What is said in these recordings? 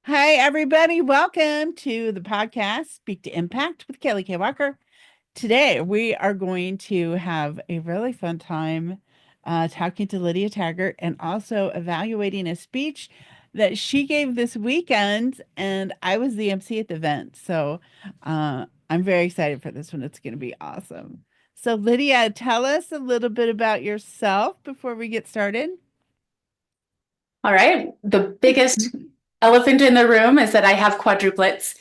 Hi, everybody. Welcome to the podcast, Speak to Impact with Kaye Walker. Today, we are going to have a really fun time talking to Lydia Taggart and also evaluating a speech that she gave this weekend. And I was the MC at the event. So I'm very excited for this one. It's going to be awesome. So, Lydia, tell us a little bit about yourself before we get started. All right. The biggest elephant in the room is that I have quadruplets,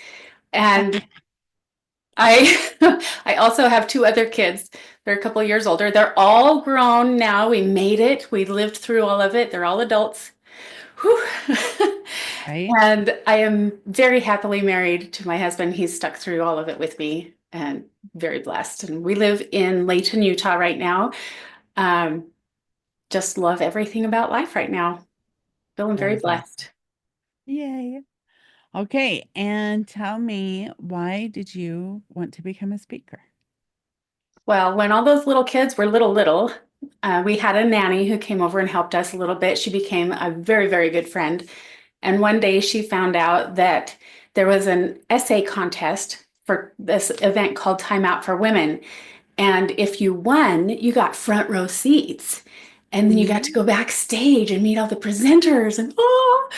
and I I also have two other kids. They're a couple of years older. They're all grown now. We made it. We lived through all of it. They're all adults. Whew. Right? And I am very happily married to my husband. He's stuck through all of it with me and very blessed. And we live in Layton, Utah right now. Um, just love everything about life right now. Feeling That very is awesome. blessed. Yay. Okay, and tell me, why did you want to become a speaker? Well, when all those little kids were little, we had a nanny who came over and helped us a little bit. She became a very, very good friend. And one day she found out that there was an essay contest for this event called Time Out for Women. And if you won, you got front row seats. And then you got to Mhm. go backstage and meet all the presenters and oh.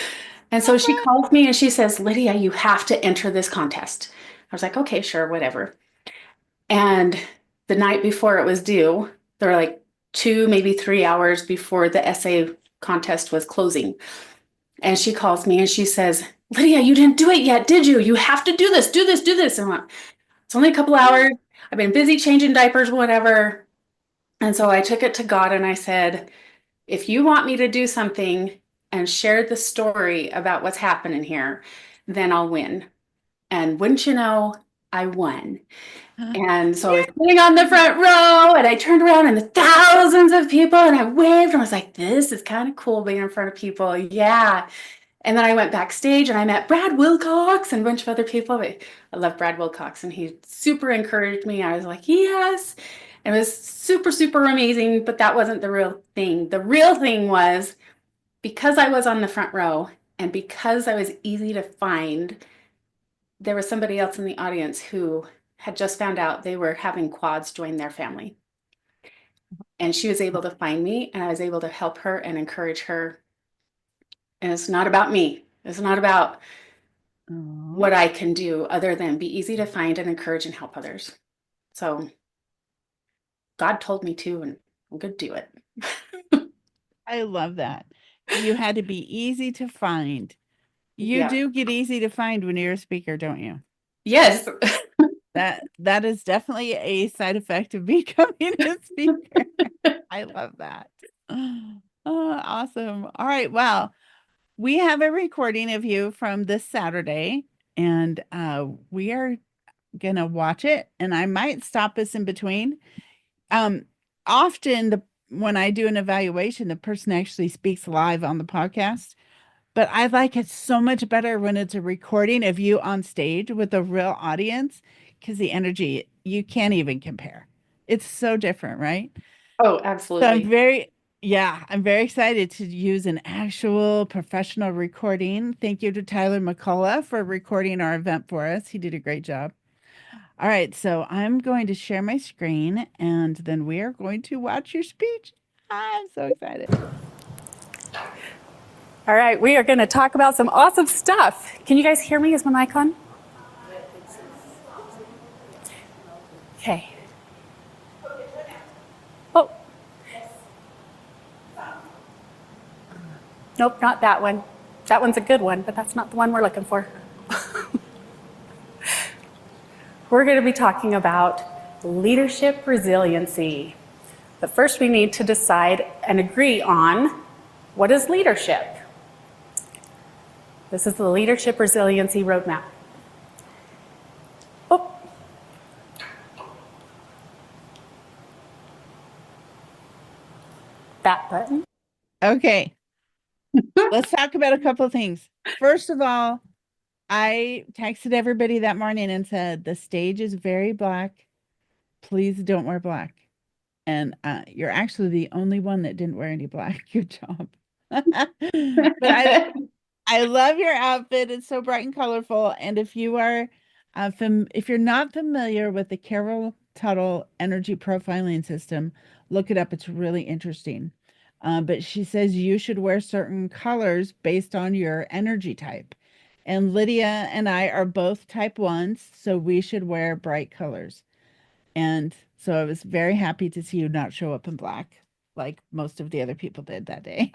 And so she calls me and she says, Lydia, you have to enter this contest. I was like, okay, sure, whatever. And the night before it was due, there were like 2, maybe 3 hours before the essay contest was closing. And she calls me and she says, Lydia, you didn't do it yet, did you? You have to do this, do this, do this. And I'm like, it's only a couple hours. I've been busy changing diapers, whatever. And so I took it to God and I said, if you want me to do something and share the story about what's happening here, then I'll win. And wouldn't you know, I won. And so I was Yeah. sitting on the front row and I turned around and the thousands of people and I waved and I was like, this is kind of cool being in front of people. Yeah. And then I went backstage and I met Brad Wilcox and a bunch of other people. I love Brad Wilcox and he super encouraged me. I was like, yes. It was super, super amazing, but that wasn't the real thing. The real thing was because I was on the front row and because I was easy to find, there was somebody else in the audience who had just found out they were having quads join their family. And she was able to find me, and I was able to help her and encourage her. And it's not about me, it's not about Oh, what I can do other than be easy to find and encourage and help others. So God told me to, and I'm going to do it. I love that. You had to be easy to find. You Yeah. do get easy to find when you're a speaker, don't you? Yes. That is definitely a side effect of becoming a speaker. I love that. Oh, awesome. All right. Well, we have a recording of you from this Saturday, and we are gonna watch it, and I might stop us in between. Um, Often when I do an evaluation, the person actually speaks live on the podcast, but I like it so much better when it's a recording of you on stage with a real audience because the energy you can't even compare. It's so different, right? Oh, So absolutely. I'm very excited to use an actual professional recording. Thank you to Tyler McCullough for recording our event for us. He did a great job. All right, so I'm going to share my screen and then we are going to watch your speech. I'm so excited. All right, we are going to talk about some awesome stuff. Can you guys hear me? Is my mic on? Okay. Oh, nope, not that one. That one's a good one, but that's not the one we're looking for. We're going to be talking about leadership resiliency. But first, we need to decide and agree on what is leadership. This is the Leadership Resiliency Roadmap. Oh, that button. Okay, let's talk about a couple of things. First of all, I texted everybody that morning and said, the stage is very black. Please don't wear black. And you're actually the only one that didn't wear any black. Good job. But I love your outfit. It's so bright and colorful. And if you are, if you're not familiar with the Carol Tuttle energy profiling system, look it up. It's really interesting. But she says you should wear certain colors based on your energy type. And Lydia and I are both type ones, so we should wear bright colors. And so I was very happy to see you not show up in black like most of the other people did that day.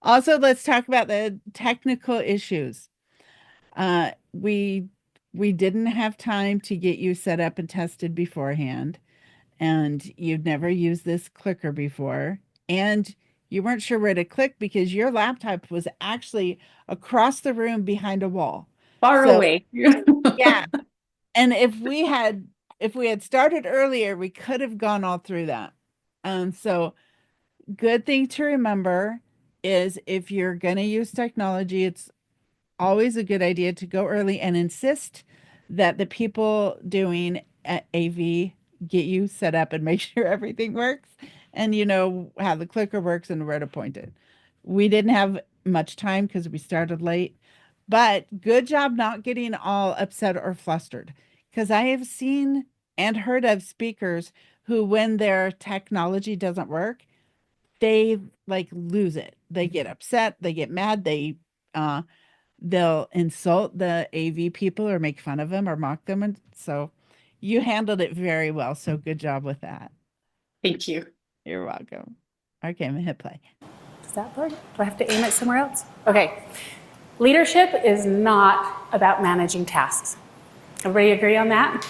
Also, let's talk about the technical issues. We didn't have time to get you set up and tested beforehand, and you've never used this clicker before, and you weren't sure where to click because your laptop was actually across the room behind a wall. Far So, away. yeah. And if we had started earlier, we could have gone all through that. So good thing to remember is if you're going to use technology, it's always a good idea to go early and insist that the people doing AV get you set up and make sure everything works and you know how the clicker works and where to point it. We didn't have much time because we started late, but good job not getting all upset or flustered because I have seen and heard of speakers who, when their technology doesn't work, they like lose it. They get upset, they get mad, uh they'll insult the AV people or make fun of them or mock them. And so you handled it very well. So good job with that. Thank you. You're welcome. Okay, I'm gonna hit play. Does that work? Do I have to aim it somewhere else? Okay. Leadership is not about managing tasks. Everybody agree on that?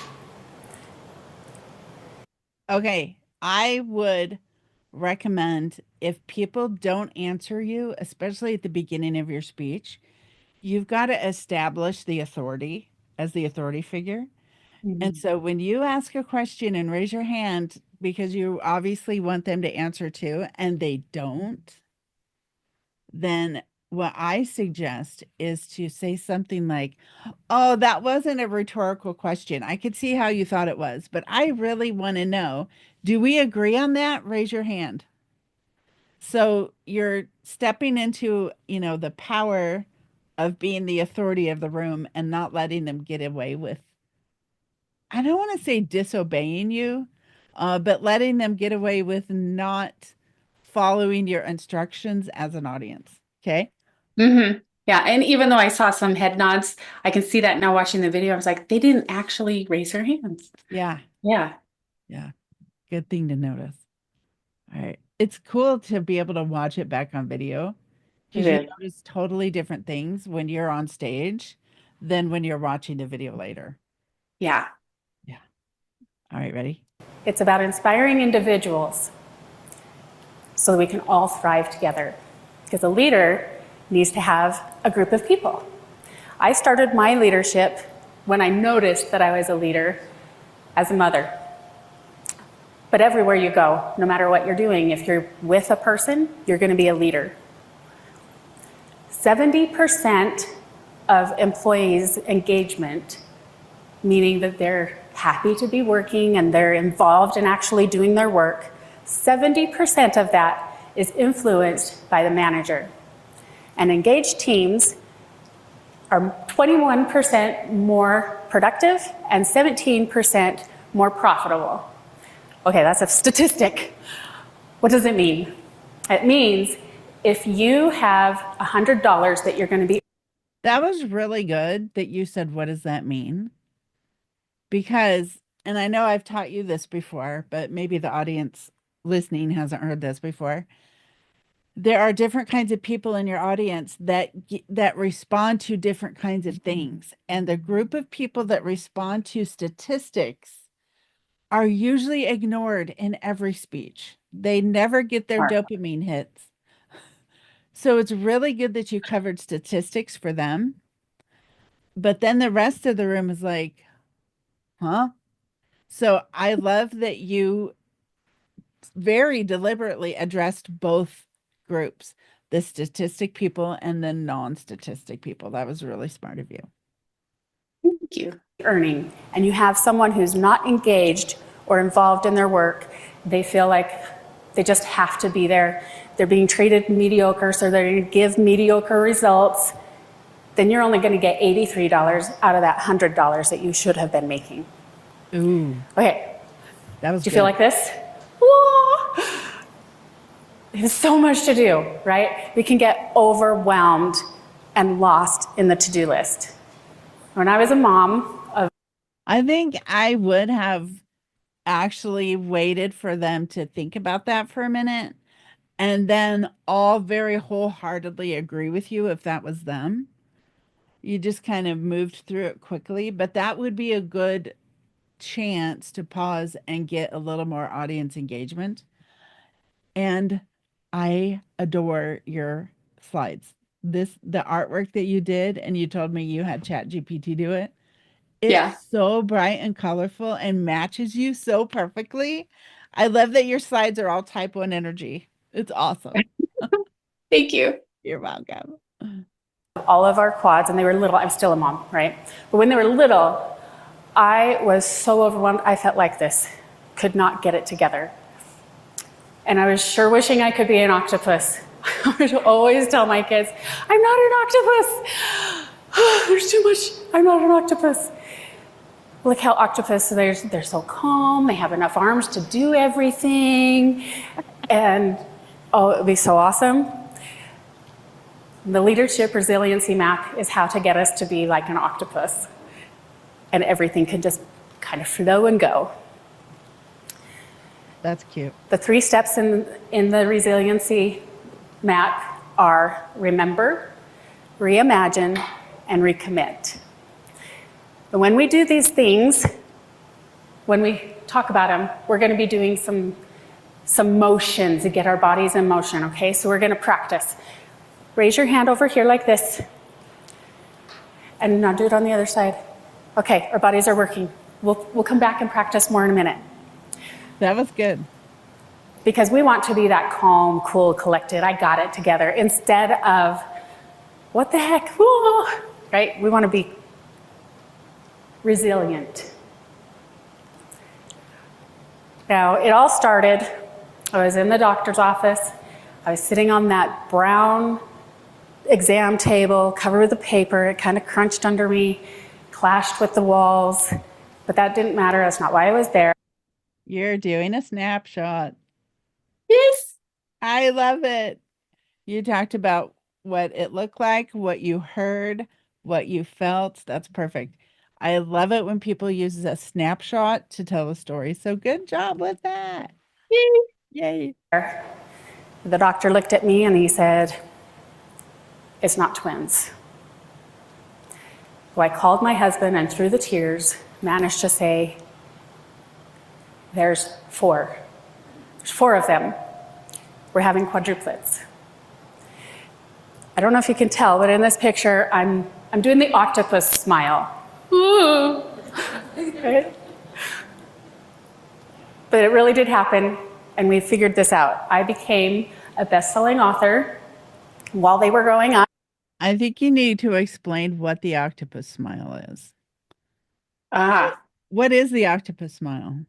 Okay, I would recommend if people don't answer you, especially at the beginning of your speech, you've got to establish the authority as the authority figure. And so when you ask a question and raise your hand because you obviously want them to answer to and they don't, then what I suggest is to say something like, "Oh, that wasn't a rhetorical question. I could see how you thought it was, but I really want to know, do we agree on that? Raise your hand." So you're stepping into, the power of being the authority of the room and not letting them get away with, I don't want to say disobeying you, but letting them get away with not following your instructions as an audience. Okay. Mm-hmm. Yeah. And even though I saw some head nods, I can see that now watching the video. I was like, they didn't actually raise their hands. Yeah. Yeah. Yeah. Good thing to notice. All right. It's cool to be able to watch it back on video It because you is. notice totally different things when you're on stage than when you're watching the video later. Yeah. Yeah. All right. Ready? It's about inspiring individuals so that we can all thrive together. Because a leader needs to have a group of people. I started my leadership when I noticed that I was a leader as a mother. But everywhere you go, no matter what you're doing, if you're with a person, you're going to be a leader. 70% of employees' engagement, meaning that they're happy to be working and they're involved in actually doing their work, 70% of that is influenced by the manager. And engaged teams are 21% more productive and 17% more profitable. Okay, that's a statistic. What does it mean? It means if you have $100 that you're going to be. That was really good that you said, what does that mean? Because, and I know I've taught you this before, but maybe the audience listening hasn't heard this before. There are different kinds of people in your audience that respond to different kinds of things. And the group of people that respond to statistics are usually ignored in every speech. They never get their dopamine hits. So it's really good that you covered statistics for them. But then the rest of the room is like, huh? So I love that you very deliberately addressed both groups, the statistic people and the non-statistic people. That was really smart of you. Thank you. Earning, and you have someone who's not engaged or involved in their work, they feel like they just have to be there. they're being treated mediocre, so they're going to give mediocre results, then you're only going to get $83 out of that $100 that you should have been making. Ooh, Okay, that was do you good. feel like this? Whoa! There's so much to do, right? We can get overwhelmed and lost in the to-do list. When I was a mom of I think I would have actually waited for them to think about that for a minute and then all very wholeheartedly agree with you if that was them. You just kind of moved through it quickly, but that would be a good chance to pause and get a little more audience engagement. And I adore your slides. The artwork that you did, and you told me you had Chat GPT do it. It's Yeah, so bright and colorful and matches you so perfectly. I love that your slides are all type 1 energy. It's awesome. thank you. You're welcome. All of our quads, and they were little. I'm still a mom, right? But when they were little, I was so overwhelmed. I felt like this, could not get it together. And I was sure wishing I could be an octopus. I would always tell my kids, I'm not an octopus. There's too much. I'm not an octopus. Look how octopus, they're so calm. They have enough arms to do everything. And oh, it would be so awesome. The Leadership Resiliency Map is how to get us to be like an octopus. And everything can just kind of flow and go. That's cute. The 3 steps in the resiliency map are remember, reimagine, and recommit. And when we do these things, when we talk about them, we're going to be doing some motions to get our bodies in motion, okay? So we're going to practice. Raise your hand over here like this. And now do it on the other side. Okay, our bodies are working. We'll come back and practice more in a minute. That was good. Because we want to be that calm, cool, collected, I got it together, instead of, what the heck, whoa, right? We want to be resilient. Now, it all started, I was in the doctor's office, I was sitting on that brown exam table, covered with the paper, it kind of crunched under me, clashed with the walls, but that didn't matter, that's not why I was there. You're doing a snapshot. Yes. I love it. You talked about what it looked like, what you heard, what you felt. That's perfect. I love it when people use a snapshot to tell a story. So good job with that. Yay. The doctor looked at me and he said, it's not twins. So I called my husband and through the tears managed to say, there's 4. There's 4 of them. We're having quadruplets. I don't know if you can tell, but in this picture, I'm doing the octopus smile. Right? But it really did happen, and we figured this out. I became a best-selling author while they were growing up. I think you need to explain what the octopus smile is. What is the octopus smile?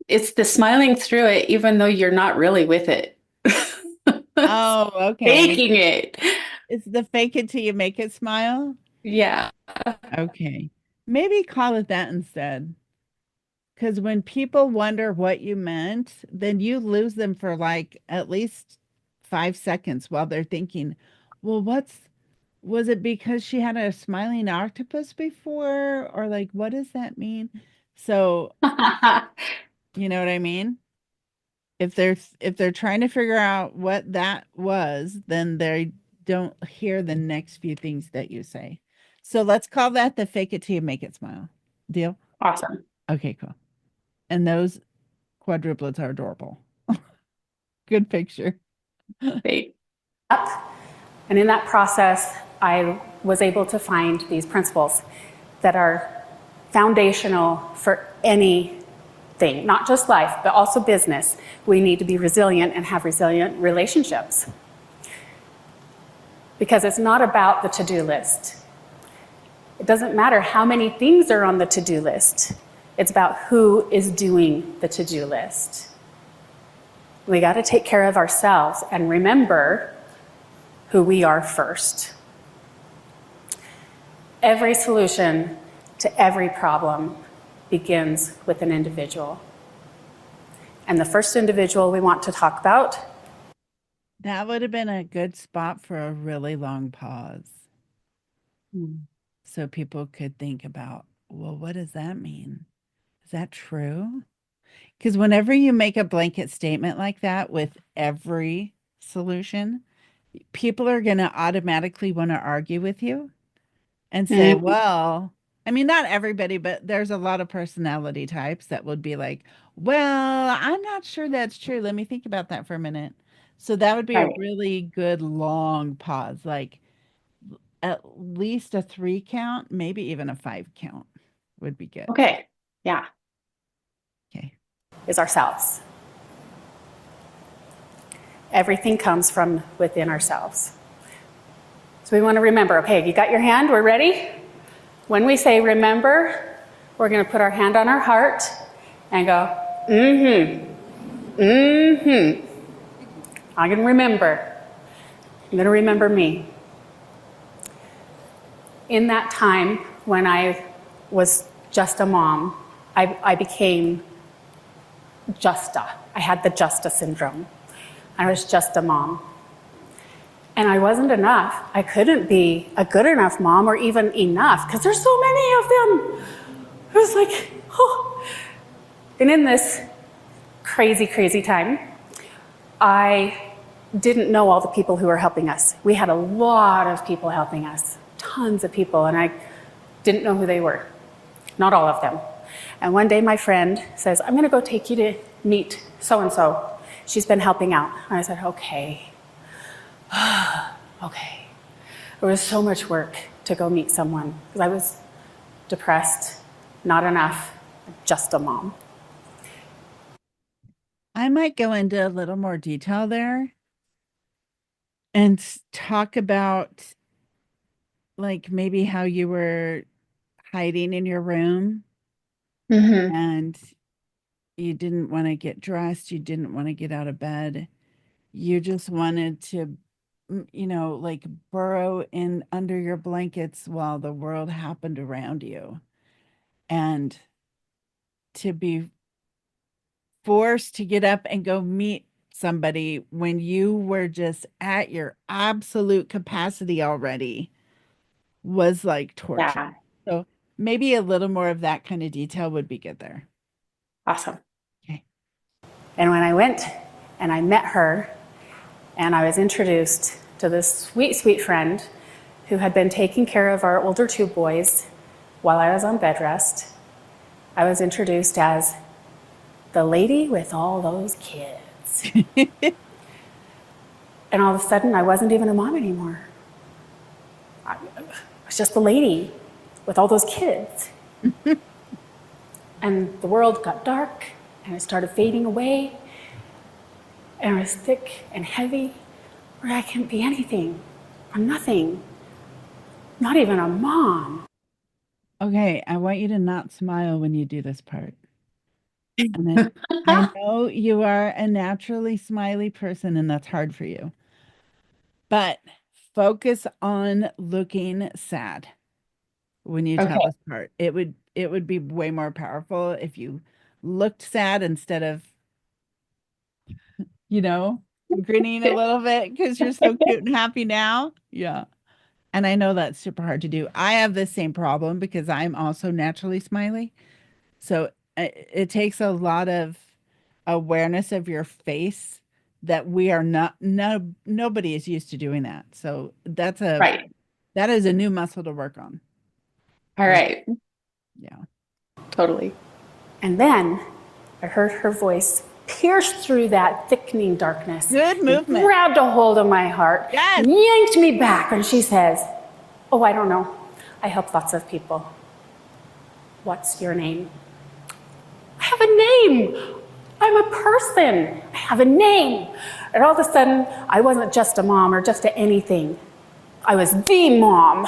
It's the smiling through it, even though you're not really with it. Oh, okay. Faking it. It's the fake it till you make it smile? Yeah. Okay. Maybe call it that instead. Because when people wonder what you meant, then you lose them for like at least 5 seconds while they're thinking, well, was it because she had a smiling octopus before? Or like, what does that mean? So, you know what I mean? If they're trying to figure out what that was, then they don't hear the next few things that you say. So let's call that the fake it till you make it smile. Deal? Awesome. Okay, cool. And those quadruplets are adorable. Good picture. Great. And in that process, I was able to find these principles that are foundational for anything, not just life, but also business. We need to be resilient and have resilient relationships. Because it's not about the to-do list. It doesn't matter how many things are on the to-do list. It's about who is doing the to-do list. We got to take care of ourselves and remember who we are first. Every solution to every problem begins with an individual. And the first individual we want to talk about. That would have been a good spot for a really long pause. So people could think about, well, what does that mean? Is that true? Because whenever you make a blanket statement like that with every solution, people are going to automatically want to argue with you and say, well, I mean, not everybody, but there's a lot of personality types that would be like, well, I'm not sure that's true. Let me think about that for a minute. So that would be a Right. really good long pause, like at least a 3 count, maybe even a 5 count would be good. Okay. Yeah. Okay. Is ourselves. Everything comes from within ourselves. So we want to remember, okay, you got your hand, we're ready? When we say remember, we're going to put our hand on our heart and go, I'm going to remember. I'm going to remember me. In that time when I was just a mom, I became Justa. I had the Justa syndrome. I was just a mom. And I wasn't enough. I couldn't be a good enough mom or even enough because there's so many of them. I was like, oh. And in this crazy, crazy time, I didn't know all the people who were helping us. We had a lot of people helping us, tons of people, and I didn't know who they were. Not all of them. And one day my friend says, I'm going to go take you to meet so-and-so. She's been helping out. And I said, okay. Okay. There was so much work to go meet someone because I was depressed, not enough, just a mom. I might go into a little more detail there and talk about like maybe how you were hiding in your room and you didn't want to get dressed, you didn't want to get out of bed. You just wanted to like burrow in under your blankets while the world happened around you. And to be forced to get up and go meet somebody when you were just at your absolute capacity already was like torture. Yeah. So maybe a little more of that kind of detail would be good there. Awesome. Okay. And when I went and I met her and I was introduced to this sweet, sweet friend who had been taking care of our older 2 boys while I was on bed rest, I was introduced as the lady with all those kids. And all of a sudden, I wasn't even a mom anymore. I was just the lady with all those kids. And the world got dark, and it started fading away, and it was thick and heavy, where I can't be anything. I'm nothing. Not even a mom. Okay, I want you to not smile when you do this part. And I know you are a naturally smiley person and that's hard for you. But focus on looking sad when you tell Okay. this part. It would be way more powerful if you looked sad instead of, grinning a little bit because you're so cute and happy now. Yeah. And I know that's super hard to do. I have the same problem because I'm also naturally smiley. So it takes a lot of awareness of your face that we are not, no, nobody is used to doing that. So Right. that is a new muscle to work on. All right. Yeah. Totally. And then I heard her voice pierce through that thickening darkness. Good movement. Grabbed a hold of my heart, Yes. yanked me back, and she says, oh, I don't know. I help lots of people. What's your name? I have a name. I'm a person. I have a name. And all of a sudden, I wasn't just a mom or just a anything. I was the mom.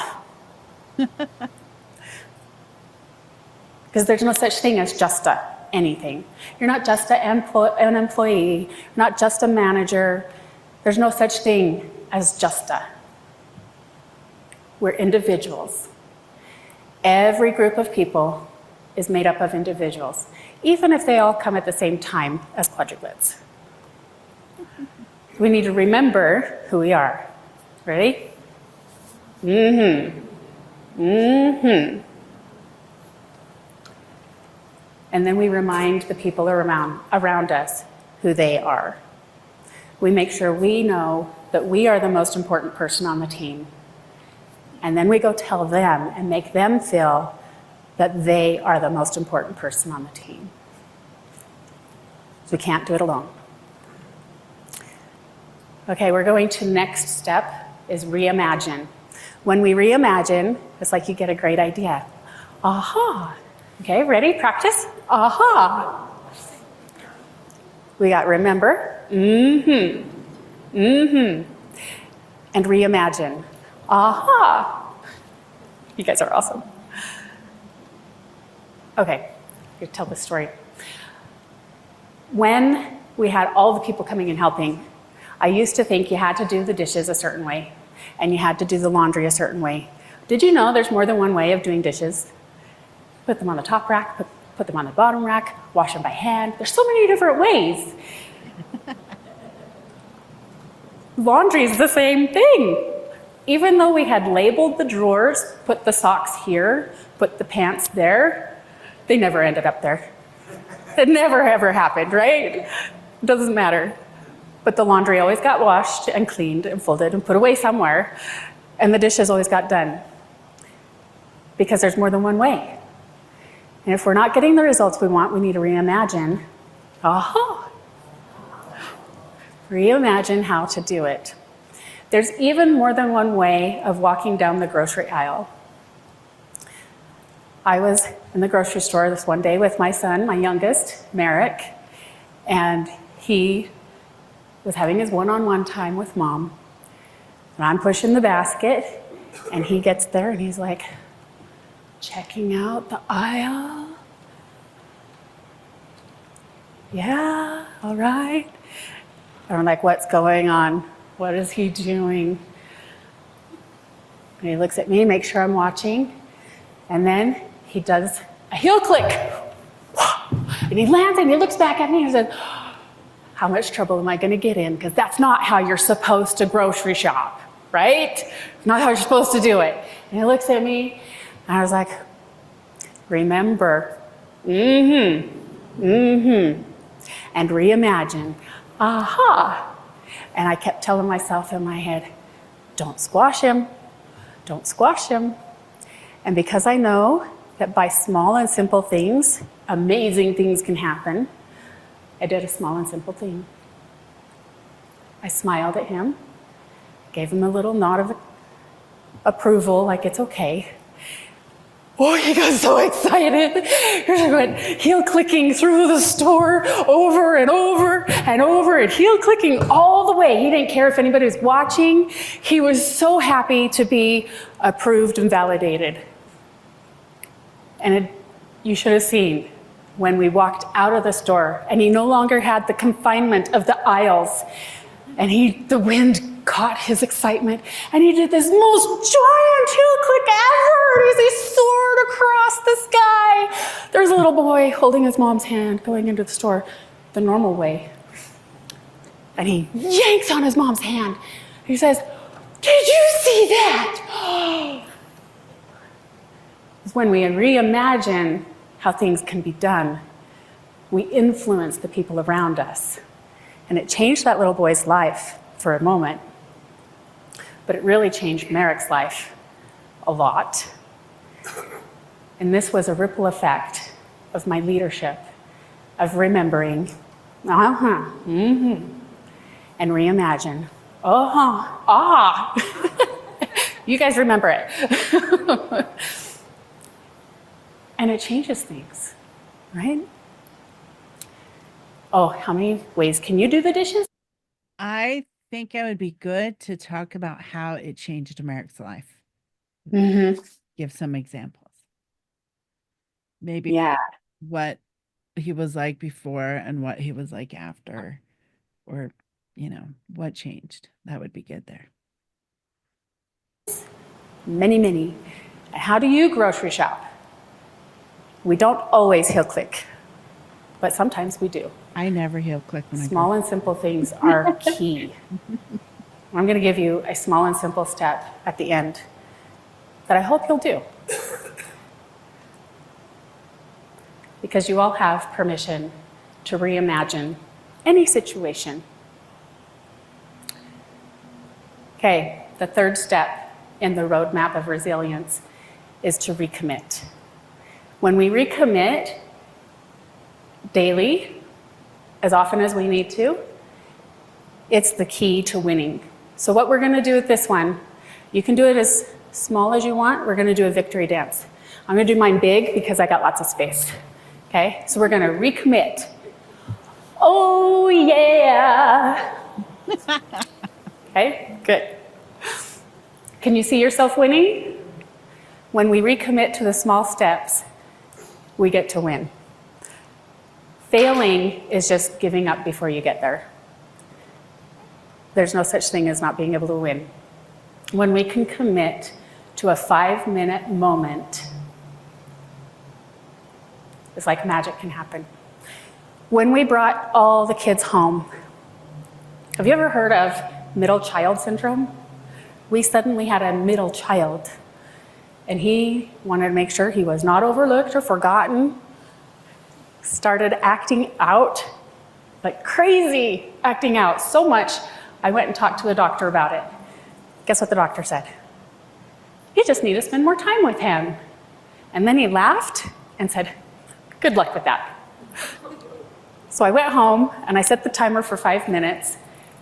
Because there's no such thing as just a. anything. You're not just an employee, you're not just a manager. There's no such thing as just a. We're individuals. Every group of people is made up of individuals, even if they all come at the same time as quadruplets. We need to remember who we are. Ready? And then we remind the people around us who they are. We make sure we know that we are the most important person on the team. And then we go tell them and make them feel that they are the most important person on the team. We can't do it alone. Okay, we're going to next step is reimagine. When we reimagine, it's like you get a great idea. Aha. Okay, ready? Practice. Aha. We got remember. And reimagine. Aha. You guys are awesome. Okay, I'm gonna tell this story. When we had all the people coming and helping, I used to think you had to do the dishes a certain way and you had to do the laundry a certain way. Did you know there's more than one way of doing dishes? Put them on the top rack, put them on the bottom rack, wash them by hand. There's so many different ways. Laundry is the same thing. Even though we had labeled the drawers, put the socks here, put the pants there, they never ended up there. It never ever happened, right? Doesn't matter. But the laundry always got washed and cleaned and folded and put away somewhere, and the dishes always got done. Because there's more than one way. And if we're not getting the results we want, we need to reimagine. Aha! Reimagine how to do it. There's even more than one way of walking down the grocery aisle. I was in the grocery store this one day with my son, my youngest, Merrick, and he was having his one-on-one time with mom. And I'm pushing the basket, and he gets there and he's like, checking out the aisle. Yeah, all right. And I'm like, what's going on? What is he doing? And he looks at me, makes sure I'm watching, and then he does a heel click. And he lands and he looks back at me and says, how much trouble am I going to get in? Because that's not how you're supposed to grocery shop, right? Not how you're supposed to do it. And he looks at me, and I was like, remember, and reimagine, aha. And I kept telling myself in my head, don't squash him, don't squash him. And because I know that by small and simple things, amazing things can happen, I did a small and simple thing. I smiled at him, gave him a little nod of approval, like it's okay. Oh, he got so excited. He went heel clicking through the store over and over and over and heel clicking all the way. He didn't care if anybody was watching. He was so happy to be approved and validated. And you should have seen when we walked out of the store and he no longer had the confinement of the aisles. And the wind caught his excitement, and he did this most giant heel click ever as he soared across the sky. There's a little boy holding his mom's hand going into the store the normal way. And he yanks on his mom's hand. He says, did you see that? It's when we reimagine how things can be done, we influence the people around us. And it changed that little boy's life for a moment. But it really changed Merrick's life a lot. And this was a ripple effect of my leadership, of remembering, and reimagine. You guys remember it. And it changes things, right? Oh, how many ways can you do the dishes? I think it would be good to talk about how it changed America's life. Mm-hmm. Give some examples. Maybe Yeah. what he was like before and what he was like after, or, what changed. That would be good there. Many, many. How do you grocery shop? We don't always heel click, but sometimes we do. I never heel click when Small and simple things are key. I'm going to give you a small and simple step at the end that I hope you'll do. Because you all have permission to reimagine any situation. Okay, the third step in the roadmap of resilience is to recommit. When we recommit daily, as often as we need to, it's the key to winning. So what we're going to do with this one, you can do it as small as you want. We're going to do a victory dance. I'm going to do mine big because I got lots of space. Okay, so we're going to recommit. Oh yeah. Okay, good. Can you see yourself winning? When we recommit to the small steps, we get to win. Failing is just giving up before you get there. There's no such thing as not being able to win. When we can commit to a 5-minute moment, it's like magic can happen. When we brought all the kids home, have you ever heard of middle child syndrome? We suddenly had a middle child, and he wanted to make sure he was not overlooked or forgotten, started acting out like crazy, acting out so much. I went and talked to the doctor about it. Guess what the doctor said? You just need to spend more time with him. And then he laughed and said, good luck with that. So I went home and I set the timer for 5 minutes,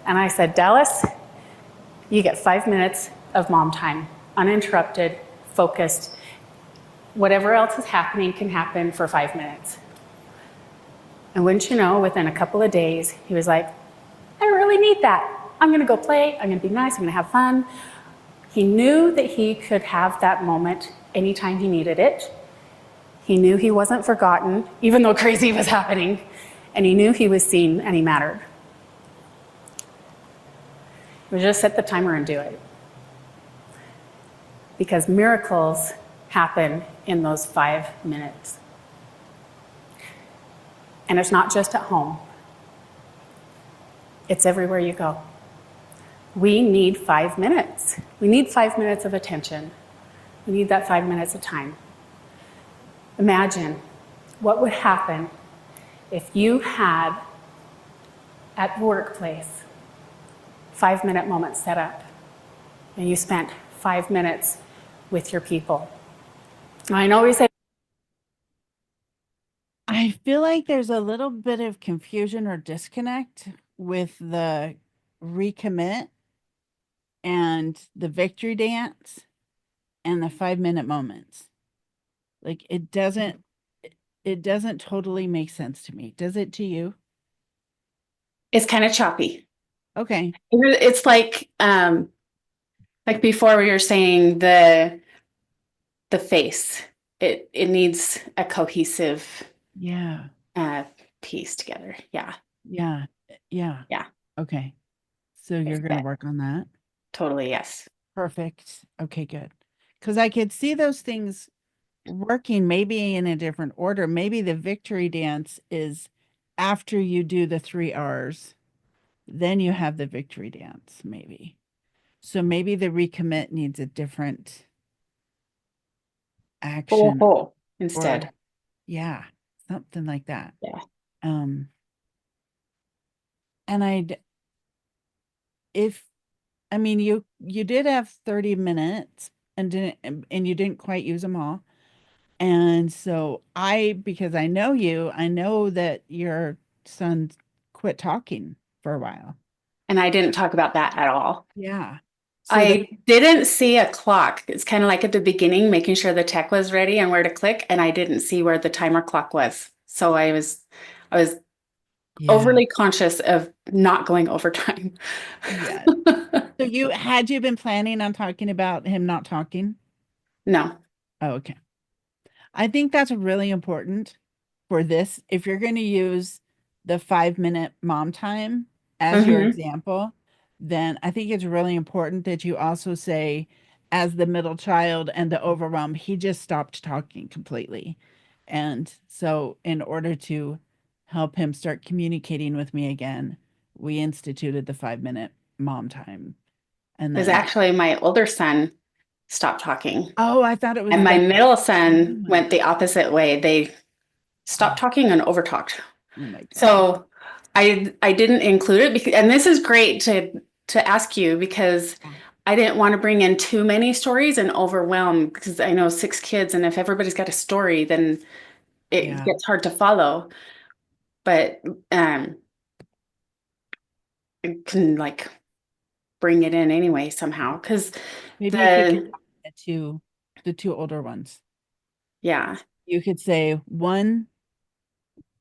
and I said, Dallas, you get 5 minutes of mom time, uninterrupted, focused. Whatever else is happening can happen for 5 minutes. And wouldn't you know, within a couple of days, he was like, I really need that. I'm going to go play. I'm going to be nice. I'm going to have fun. He knew that he could have that moment anytime he needed it. He knew he wasn't forgotten, even though crazy was happening. And he knew he was seen and he mattered. We just set the timer and do it. Because miracles happen in those 5 minutes. And it's not just at home. It's everywhere you go. We need 5 minutes. We need 5 minutes of attention. We need that 5 minutes of time. Imagine what would happen if you had, at the workplace, 5-minute moments set up, and you spent 5 minutes with your people. I know we say, I feel like there's a little bit of confusion or disconnect with the recommit and the victory dance and the 5-minute moments. Like it doesn't totally make sense to me. Does it to you? it's kind of choppy. Okay. It's like before we were saying the face. It needs a cohesive Yeah. piece together. Yeah. Yeah. Yeah. Yeah. Okay. So you're going to work on that? Totally, yes. Perfect. Okay, good. Because I could see those things working maybe in a different order. Maybe the victory dance is after you do the 3 R's, then you have the victory dance, maybe. So maybe the recommit needs a different action instead. or yeah, something like that. Yeah. And you did have 30 minutes and you didn't quite use them all. And so because I know you, I know that your son quit talking for a while. And I didn't talk about that at all. Yeah. So I didn't see a clock. It's kind of like at the beginning, making sure the tech was ready and where to click, and I didn't see where the timer clock was. So I was overly conscious of not going overtime. Yeah. So had you been planning on talking about him not talking? No. Oh, okay. I think that's really important for this, if you're going to use the 5-minute mom time as your Mm-hmm. example, then I think it's really important that you also say, as the middle child and the overwhelm, he just stopped talking completely. And so, in order to help him start communicating with me again, we instituted the 5-minute mom time. And Because then, actually, my older son stopped talking, oh, I thought it was and my the middle other son one. went the opposite way. They stopped Oh, talking and overtalked. oh my gosh. So I didn't include it because, and this is great to ask you because Yeah. I didn't want to bring in too many stories and overwhelm because I know 6 kids, and if everybody's got a story, then it Yeah. gets hard to follow. But um, I can like bring it in anyway somehow because Maybe you could the combine the two older ones. yeah, You could say one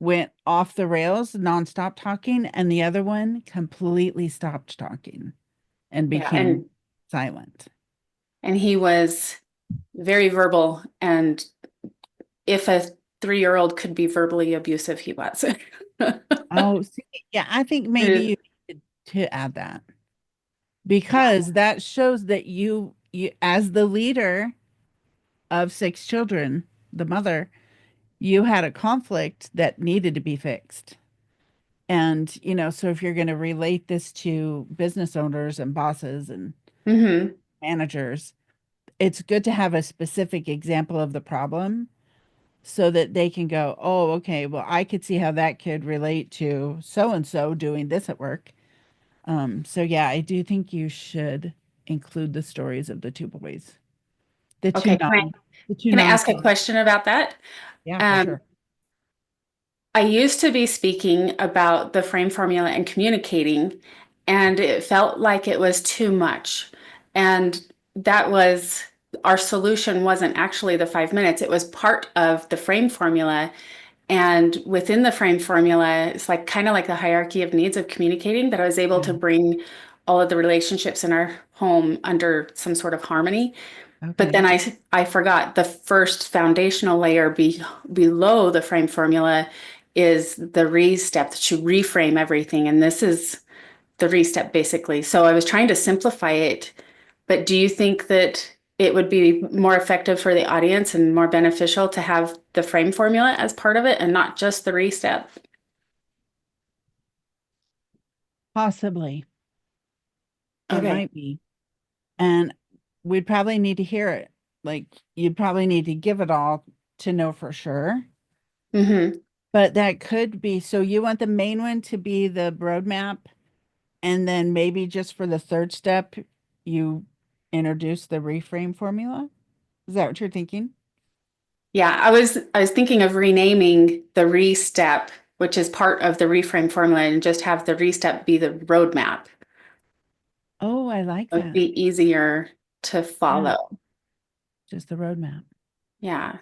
went off the rails, nonstop talking, and the other one completely stopped talking and yeah, became silent. and he was very verbal, and if a 3-year-old could be verbally abusive, he was. Oh, see, yeah, I think maybe you need to add that Yeah. because that shows that you as the leader of 6 children, the mother, you had a conflict that needed to be fixed. And, so if you're going to relate this to business owners and bosses and Hmm. managers, it's good to have a specific example of the problem so that they can go, oh, okay, well, I could see how that could relate to so and so doing this at work. So yeah, I do think you should include the stories of the two boys, the two Okay, non, the two can I ask a non-talk. question about that? Yeah, for Um, sure. I used to be speaking about the frame formula and communicating, and it felt like it was too much. And that was our solution wasn't actually the 5 minutes, it was part of the frame formula. And within the frame formula, it's like kind of like the hierarchy of needs of communicating that I was able Yeah. to bring all of the relationships in our home under some sort of harmony. But Okay. then I forgot the first foundational layer below the frame formula is the re step to reframe everything. And this is the re-step basically. So I was trying to simplify it, but do you think that it would be more effective for the audience and more beneficial to have the frame formula as part of it and not just the re-step? Possibly. It Okay. might be. And we'd probably need to hear it. Like you'd probably need to give it all to know for sure. Mm-hmm. But that could be, so you want the main one to be the roadmap, and then maybe just for the third step, you introduce the reframe formula? Is that what you're thinking? Yeah, I was thinking of renaming the re-step, which is part of the reframe formula, and just have the re-step be the roadmap. Oh, I like It would that. be easier to Yeah, follow. just the roadmap. Yeah.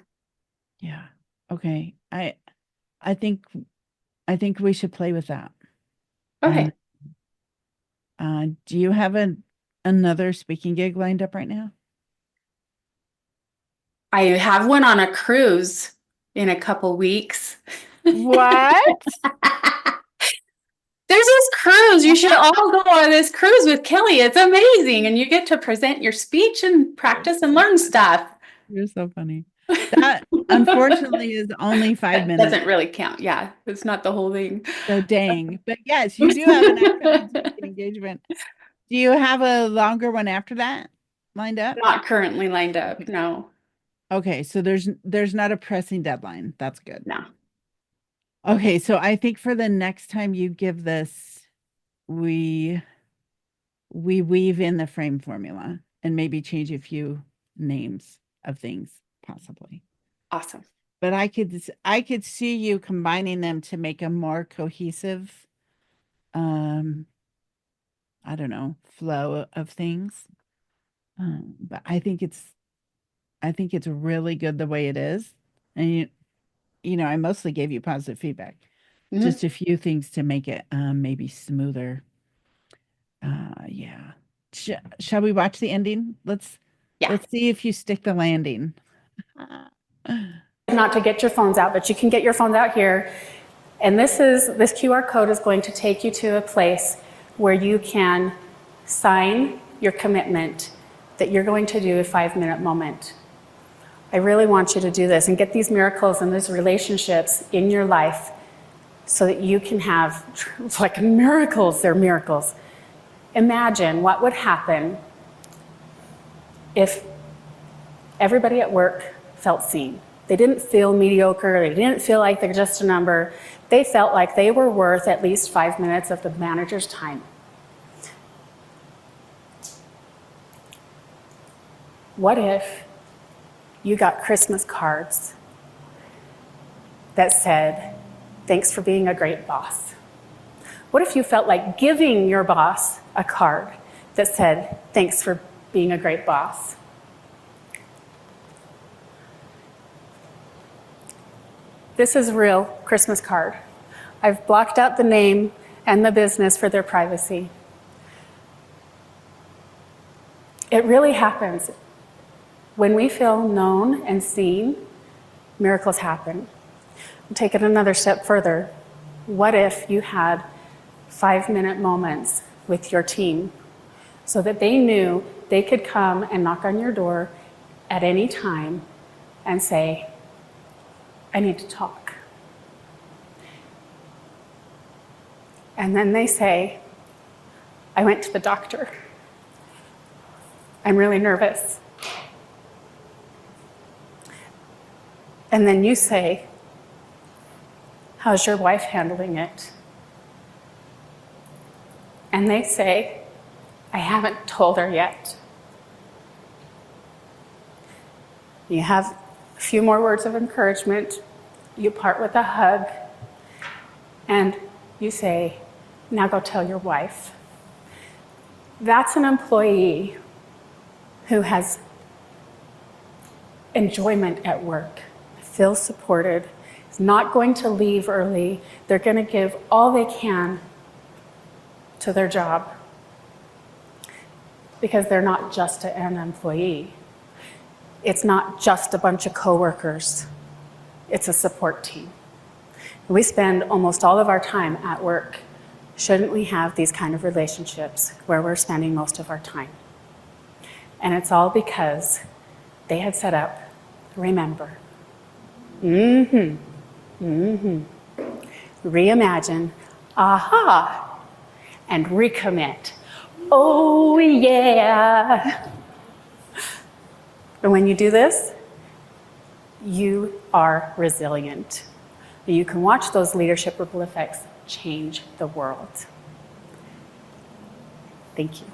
Yeah. Okay. I think I think we should play with that. And Okay. do you have another speaking gig lined up right now? I have one on a cruise in a couple weeks. What? There's this cruise. You should all go on this cruise with Kelly. It's amazing. And you get to present your speech and You're practice and so learn funny. stuff. You're so funny. That unfortunately is only five That minutes. doesn't really count. Yeah, it's not the whole thing. So dang. But yes, you do have an upcoming speaking engagement. Do you have a longer one after that lined up? Not currently lined up. Okay. No, Okay, so there's not a pressing deadline. That's good. no. Okay, so I think for the next time you give this, we we weave in the frame formula and maybe change a few names of things possibly. Awesome. But I could see you combining them to make a more cohesive um I don't know, flow of things. But I think it's really good the way it is. And I mostly gave you positive feedback. Mhm. Just a few things to make it maybe smoother. Yeah. Shall we watch the ending? Let's Yeah. let's see if you stick the landing. not to get your phones out, but you can get your phones out here. And this QR code is going to take you to a place where you can sign your commitment that you're going to do a 5-minute moment. I really want you to do this and get these miracles and these relationships in your life so that you can have, like miracles, they're miracles. Imagine what would happen if everybody at work felt seen. They didn't feel mediocre, they didn't feel like they're just a number. They felt like they were worth at least 5 minutes of the manager's time. What if you got Christmas cards that said, "Thanks for being a great boss"? What if you felt like giving your boss a card that said, "Thanks for being a great boss"? This is a real Christmas card. I've blocked out the name and the business for their privacy. It really happens. When we feel known and seen, miracles happen. I'll take it another step further. What if you had 5-minute moments with your team so that they knew they could come and knock on your door at any time and say, "I need to talk." And then they say, "I went to the doctor. I'm really nervous." And then you say, "How's your wife handling it?" And they say, "I haven't told her yet." You have a few more words of encouragement. You part with a hug. And you say, "Now go tell your wife." That's an employee who has enjoyment at work, feels supported, is not going to leave early. They're going to give all they can to their job because they're not just an employee. It's not just a bunch of coworkers. It's a support team. We spend almost all of our time at work. Shouldn't we have these kind of relationships where we're spending most of our time? And it's all because they had set up, remember. Reimagine, aha, and recommit. Oh yeah. And when you do this, you are resilient. You can watch those leadership ripple effects change the world. Thank you.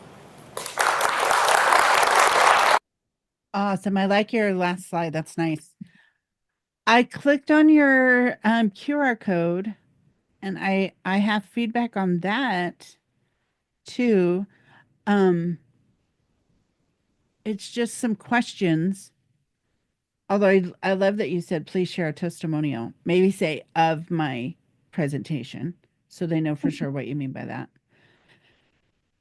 Awesome. I like your last slide. That's nice. I clicked on your QR code and I have feedback on that too. It's just some questions. Although I love that you said, please share a testimonial. Maybe say of my presentation so they know for sure what you mean by that.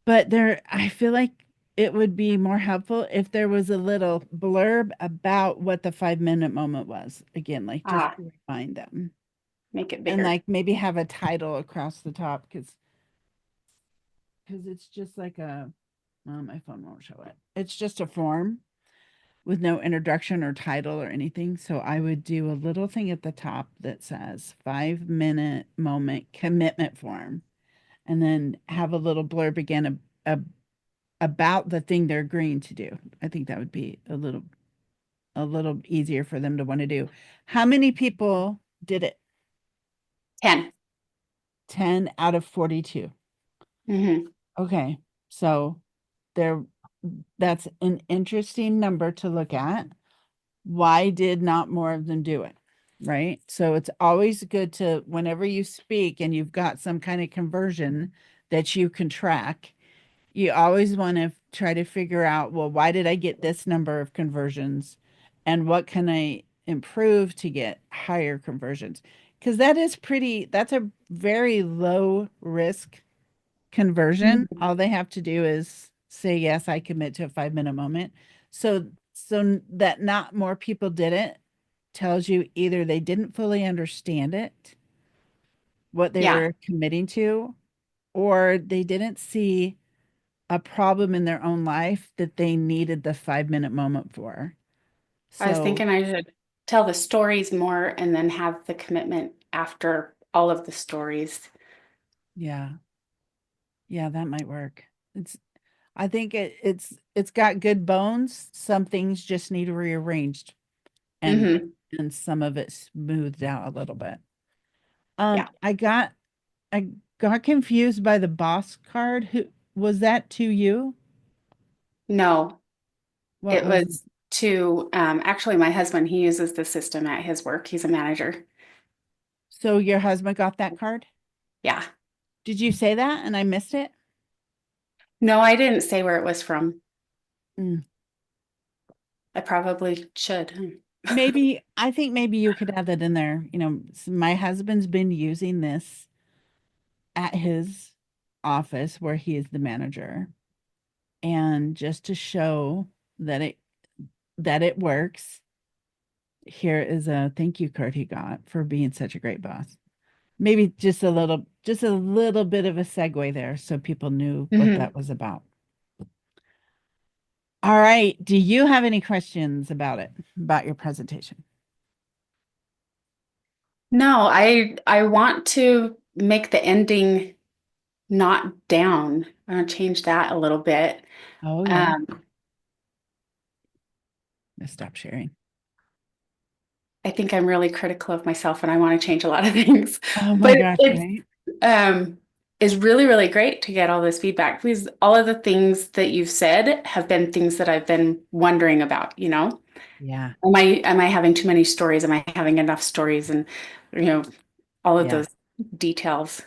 But I feel like it would be more helpful if there was a little blurb about what the 5-minute moment was. Again, like just to remind them. Make it bigger. And like maybe have a title across the top because it's just like my phone won't show it. It's just a form with no introduction or title or anything. So I would do a little thing at the top that says 5-minute moment commitment form, and then have a little blurb again about the thing they're agreeing to do. I think that would be a little easier for them to want to do. How many people did it? 10. 10 out of 42. Okay. So that's an interesting number to look at. Why did not more of them do it? Right. So it's always good to, whenever you speak and you've got some kind of conversion that you can track, you always want to try to figure out, well, why did I get this number of conversions and what can I improve to get higher conversions? Because that's a very low risk conversion. All they have to do is say, yes, I commit to a 5-minute moment. So that not more people did it tells you either they didn't fully understand it, what they Yeah. were committing to, or they didn't see a problem in their own life that they needed the 5 minute moment for. I was So, thinking I should tell the stories more and then have the commitment after all of the stories. yeah, yeah, that might work. I think it's got good bones. Some things just need rearranged and Hmm. and some of it smoothed out a little bit. Yeah. I got confused by the boss card. Who was that to you? No, What it was was to actually my husband, he uses the system at his work. He's a manager. so your husband got that card? Yeah. Did you say that and I missed it? No, I didn't say where it was from. Mm. I probably should. Maybe I think maybe you could add that in there. My husband's been using this at his office where he is the manager, and just to show that it works, here is a thank you card he got for being such a great boss. Maybe just a little bit of a segue there so people knew what Hmm. that was about. All right. Do you have any questions about your presentation? No, I want to make the ending not down. I want to change that a little bit. Oh yeah. Um, Let's stop sharing. I think I'm really critical of myself and I want to change a lot of things. Oh my But gosh, it's right? um is really, really great to get all this feedback because all of the things that you've said have been things that I've been wondering about, you know. Yeah. Am I having too many stories? Am I having enough stories? And you know, all of Yeah. those details.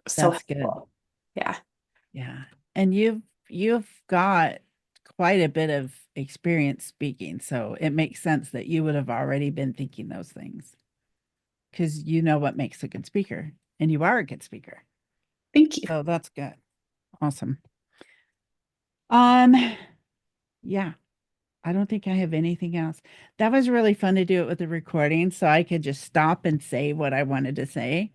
So That's good. helpful. Yeah. Yeah. And you've got quite a bit of experience speaking, so it makes sense that you would have already been thinking those things because you know what makes a good speaker, and you are a good speaker. Thank you. So that's good. Awesome. Um, yeah, I don't think I have anything else. That was really fun to do it with the recording, so I could just stop and say what I wanted to say.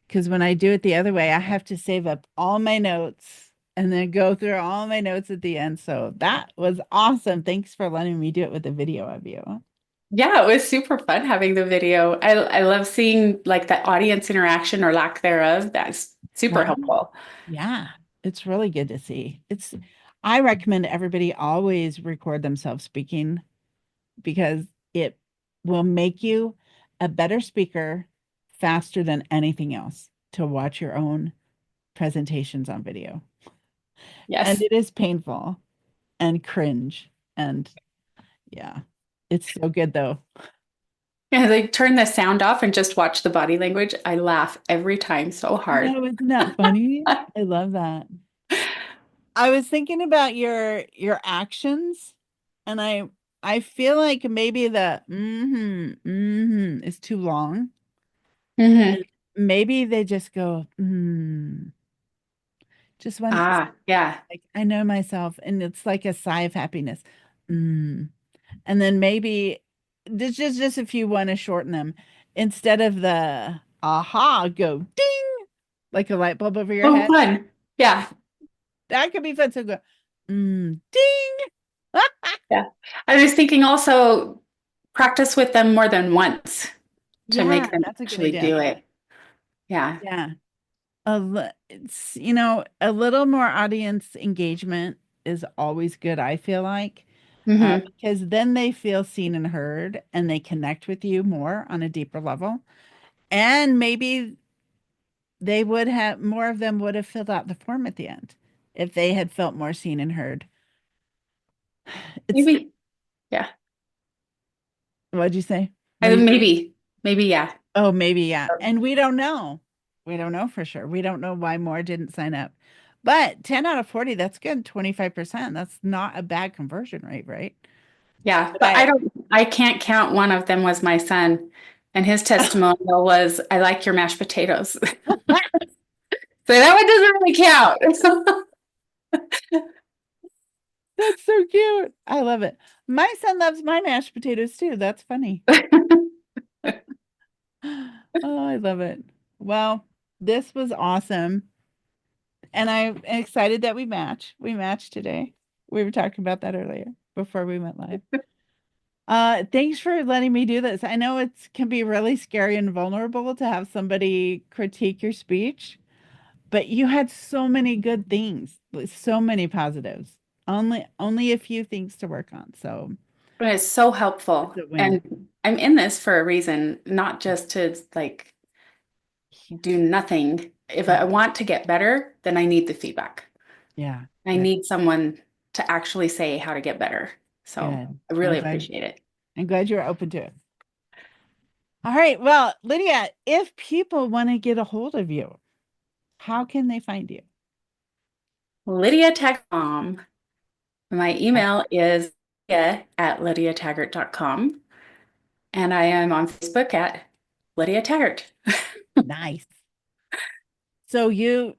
Because when I do it the other way, I have to save up all my notes and then go through all my notes at the end. So that was awesome. Thanks for letting me do it with a video of you. Yeah, it was super fun having the video. I love seeing like the audience interaction or lack thereof. That's super Right? helpful. Yeah, it's really good to see. I recommend everybody always record themselves speaking because it will make you a better speaker faster than anything else to watch your own presentations on video. And Yes. it is painful and cringe. And yeah, it's so good though. Yeah, they turn the sound off and just watch the body language. I laugh every time so I hard. know, isn't that funny? I love that. I was thinking about your actions, and I feel like maybe the is too long. Hmm. And maybe they just go, just one, Ah, yeah. like I know myself, and it's like a sigh of happiness. Mm. And then maybe there's just if you want to shorten them, instead of the aha, go ding like a light bulb over your Oh, head. fun. Yeah. That could be fun. So go, ding. Yeah. I was thinking also practice with them more than once to Yeah, make them that's a good actually idea. do it. Yeah. Yeah. It's, a little more audience engagement is always good, I feel like, Hmm. because then they feel seen and heard and they connect with you more on a deeper level. And maybe they would have more of them would have filled out the form at the end if they had felt more seen and heard. It's Maybe. Yeah. what'd you say? What do you Maybe. Yeah. Oh, maybe, yeah. And we don't know. We don't know for sure. We don't know why more didn't sign up. But 10 out of 40, that's good. 25%. That's not a bad conversion rate, right? Yeah. But But I can't count one of them was my son. And his testimonial was, I like your mashed potatoes. So that one doesn't really count. that's so cute. I love it. My son loves my mashed potatoes too. That's funny. Oh, I love it. Well, this was awesome. And I'm excited that we match. We matched today. We were talking about that earlier before we went live. Thanks for letting me do this. I know it can be really scary and vulnerable to have somebody critique your speech, but you had so many good things, like, so many positives. Only a few things to work on. So But it's so it's helpful. a win. And I'm in this for a reason, not just to like do nothing. If Yeah. I want to get better, then I need the feedback. Yeah. I Good. need someone to actually say how to get better. So Good. I really I'm glad. appreciate it. I'm glad you're open to it. All right. Well, Lydia, if people want to get a hold of you, how can they find you? Lydia Taggart. My email is lydia@lydiataggart.com. And I am on Facebook at Lydia Taggart. Nice. So you'll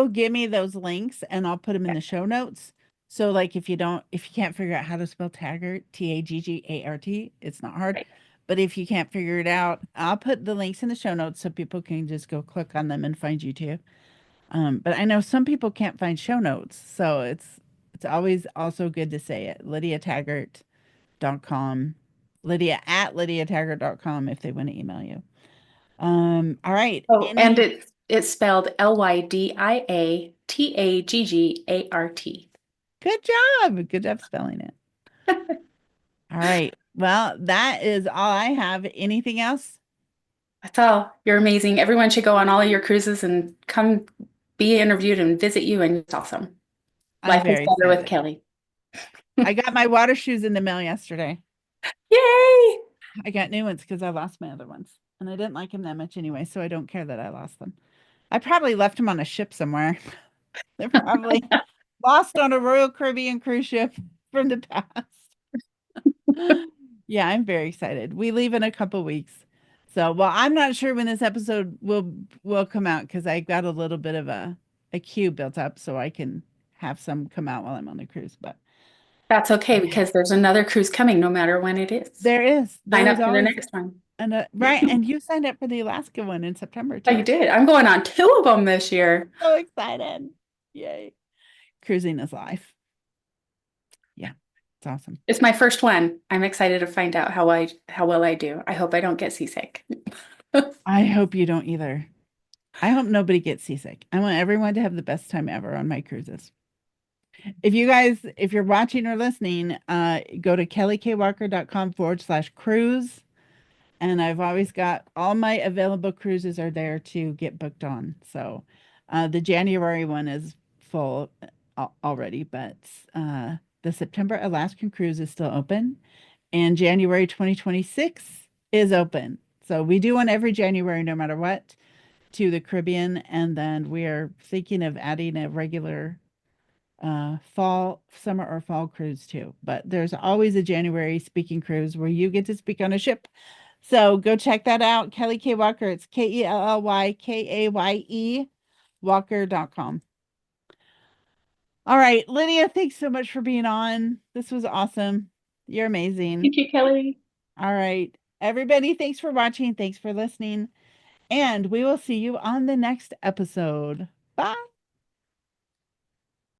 give me those links and I'll put them in the show notes. So like if you can't figure out how to spell Taggart, Taggart, it's not hard. Right. But if you can't figure it out, I'll put the links in the show notes so people can just go click on them and find you too. But I know some people can't find show notes, so it's always also good to say it. LydiaTaggart.com. Lydia@LydiaTaggart.com if they want to email you. All right. Oh, and it's spelled Lydiataggart. Good job. Good job spelling it. All right. Well, that is all I have. Anything else? That's all. You're amazing. Everyone should go on all of your cruises and come be interviewed and visit you, and it's awesome. I'm Life is very better with excited. Kelly. I got my water shoes in the mail yesterday. Yay! I got new ones because I lost my other ones. And I didn't like them that much anyway, so I don't care that I lost them. I probably left them on a ship somewhere. They're probably lost on a Royal Caribbean cruise ship from the past. Yeah, I'm very excited. We leave in a couple weeks. So, well, I'm not sure when this episode will come out because I got a little bit of a queue built up so I can have some come out while I'm on the cruise. But That's okay because there's another cruise coming no matter when it is. there Sign is up for the always next one. right, and you signed up for the Alaska one in September Oh, you too. did. I'm going on two of them this year. So excited. Yay. Cruising is life. Yeah, it's awesome. It's my first one. I'm excited to find out how well I do. I hope I don't get seasick. I hope you don't either. I hope nobody gets seasick. I want everyone to have the best time ever on my cruises. If you're watching or listening, go to kellykwalker.com/cruise. And I've always got all my available cruises are there to get booked on. So the January one is full already, but the September Alaskan cruise is still open. And January 2026 is open. So we do one every January, no matter what, to the Caribbean. And then we are thinking of adding a regular summer or fall cruise too. But there's always a January speaking cruise where you get to speak on a ship. So go check that out. Kelly K. Walker. It's KELLYKAYE Walker.com. All right, Lydia, thanks so much for being on. This was awesome. You're amazing. Thank you, Kelly. All right. Everybody, thanks for watching. Thanks for listening. And we will see you on the next episode. Bye.